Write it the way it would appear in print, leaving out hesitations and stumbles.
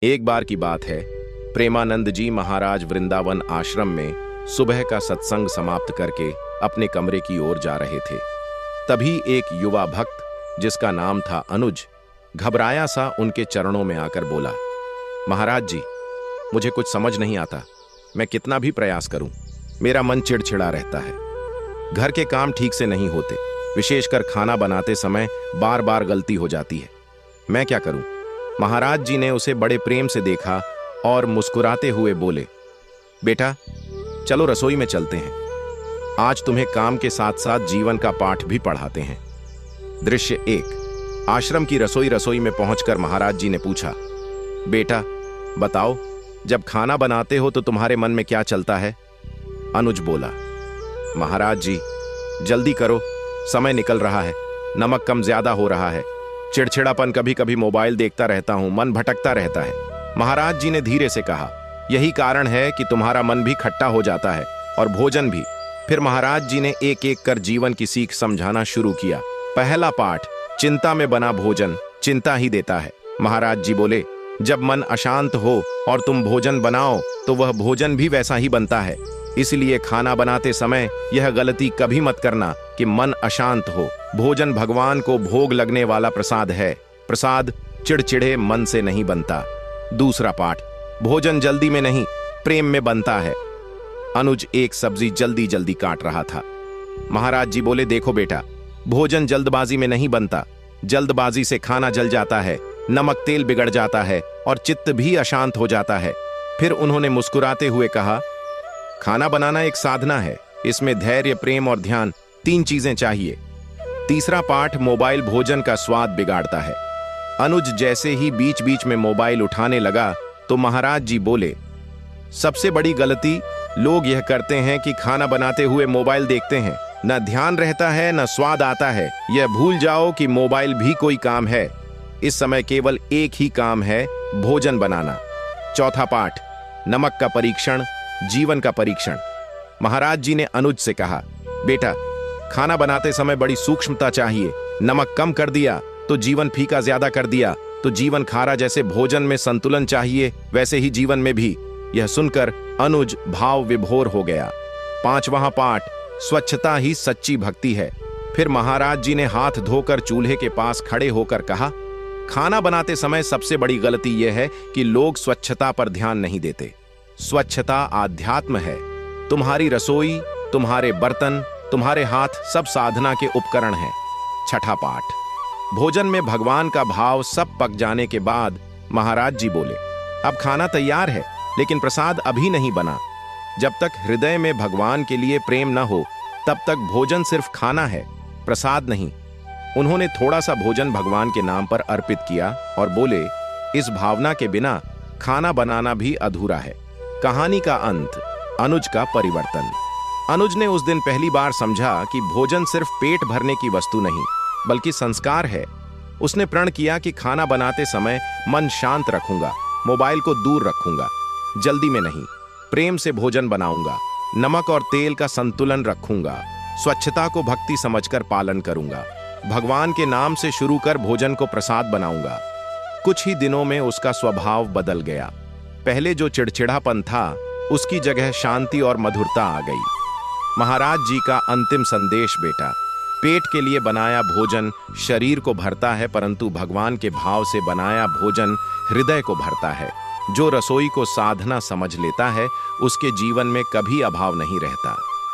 एक बार की बात है, प्रेमानंद जी महाराज वृंदावन आश्रम में सुबह का सत्संग समाप्त करके अपने कमरे की ओर जा रहे थे। तभी एक युवा भक्त जिसका नाम था अनुज घबराया सा उनके चरणों में आकर बोला, महाराज जी, मुझे कुछ समझ नहीं आता। मैं कितना भी प्रयास करूं, मेरा मन चिड़चिड़ा रहता है। घर के काम ठीक से नहीं होते, विशेषकर खाना बनाते समय बार बार गलती हो जाती है। मैं क्या करूं? महाराज जी ने उसे बड़े प्रेम से देखा और मुस्कुराते हुए बोले, बेटा चलो रसोई में चलते हैं। आज तुम्हें काम के साथ साथ जीवन का पाठ भी पढ़ाते हैं। दृश्य 1। आश्रम की रसोई में पहुंचकर महाराज जी ने पूछा, बेटा बताओ, जब खाना बनाते हो तो तुम्हारे मन में क्या चलता है? अनुज बोला, महाराज जी जल्दी करो, समय निकल रहा है, नमक कम ज्यादा हो रहा है, चिड़चिड़ापन, कभी कभी मोबाइल देखता रहता हूं, मन भटकता रहता है। महाराज जी ने धीरे से कहा, यही कारण है कि तुम्हारा मन भी खट्टा हो जाता है और भोजन भी। फिर महाराज जी ने एक एक कर जीवन की सीख समझाना शुरू किया। पहला पाठ, चिंता में बना भोजन चिंता ही देता है। महाराज जी बोले, जब मन अशांत हो और तुम भोजन बनाओ तो वह भोजन भी वैसा ही बनता है। इसलिए खाना बनाते समय यह गलती कभी मत करना कि मन अशांत हो। भोजन भगवान को भोग लगने वाला प्रसाद है। प्रसाद चिड़चिड़े मन से नहीं बनता। दूसरा पाठ, भोजन जल्दी में नहीं प्रेम में बनता है। अनुज एक सब्जी जल्दी जल्दी काट रहा था। महाराज जी बोले, देखो बेटा, भोजन जल्दबाजी में नहीं बनता। जल्दबाजी से खाना जल जाता है, नमक तेल बिगड़ जाता है और चित्त भी अशांत हो जाता है। फिर उन्होंने मुस्कुराते हुए कहा, खाना बनाना एक साधना है, इसमें धैर्य, प्रेम और ध्यान, 3 चीजें चाहिए। तीसरा पाठ, मोबाइल भोजन का स्वाद बिगाड़ता है। अनुज जैसे ही बीच बीच में मोबाइल उठाने लगा तो महाराज जी बोले, सबसे बड़ी गलती लोग यह करते हैं कि खाना बनाते हुए मोबाइल देखते हैं। न ध्यान रहता है, न स्वाद आता है। यह भूल जाओ कि मोबाइल भी कोई काम है। इस समय केवल एक ही काम है, भोजन बनाना। चौथा पाठ, नमक का परीक्षण, जीवन का परीक्षण। महाराज जी ने अनुज से कहा, बेटा खाना बनाते समय बड़ी सूक्ष्मता चाहिए। नमक कम कर दिया तो जीवन फीका, ज्यादा कर दिया तो जीवन खारा। जैसे भोजन में संतुलन चाहिए वैसे ही जीवन में भी। यह सुनकर अनुज भाव विभोर हो गया। 5वां पाठ, स्वच्छता ही सच्ची भक्ति है। फिर महाराज जी ने हाथ धोकर चूल्हे के पास खड़े होकर कहा, खाना बनाते समय सबसे बड़ी गलती यह है कि लोग स्वच्छता पर ध्यान नहीं देते। स्वच्छता आध्यात्म है। तुम्हारी रसोई, तुम्हारे बर्तन, तुम्हारे हाथ सब साधना के उपकरण हैं। छठा पाठ, भोजन में भगवान का भाव। सब पक जाने के बाद महाराज जी बोले, अब खाना तैयार है लेकिन प्रसाद अभी नहीं बना। जब तक हृदय में भगवान के लिए प्रेम न हो तब तक भोजन सिर्फ खाना है, प्रसाद नहीं। उन्होंने थोड़ा सा भोजन भगवान के नाम पर अर्पित किया और बोले, इस भावना के बिना खाना बनाना भी अधूरा है। कहानी का अंत, अनुज का परिवर्तन। अनुज ने उस दिन पहली बार समझा कि भोजन सिर्फ पेट भरने की वस्तु नहीं बल्कि संस्कार है। उसने प्रण किया कि खाना बनाते समय मन शांत रखूंगा, मोबाइल को दूर रखूंगा, जल्दी में नहीं, प्रेम से भोजन बनाऊंगा, नमक और तेल का संतुलन रखूंगा, स्वच्छता को भक्ति समझकर पालन करूंगा, भगवान के नाम से शुरू कर भोजन को प्रसाद बनाऊंगा। कुछ ही दिनों में उसका स्वभाव बदल गया। पहले जो चिड़चिड़ापन था उसकी जगह शांति और मधुरता आ गई। महाराज जी का अंतिम संदेश, बेटा, पेट के लिए बनाया भोजन शरीर को भरता है परंतु भगवान के भाव से बनाया भोजन हृदय को भरता है। जो रसोई को साधना समझ लेता है उसके जीवन में कभी अभाव नहीं रहता।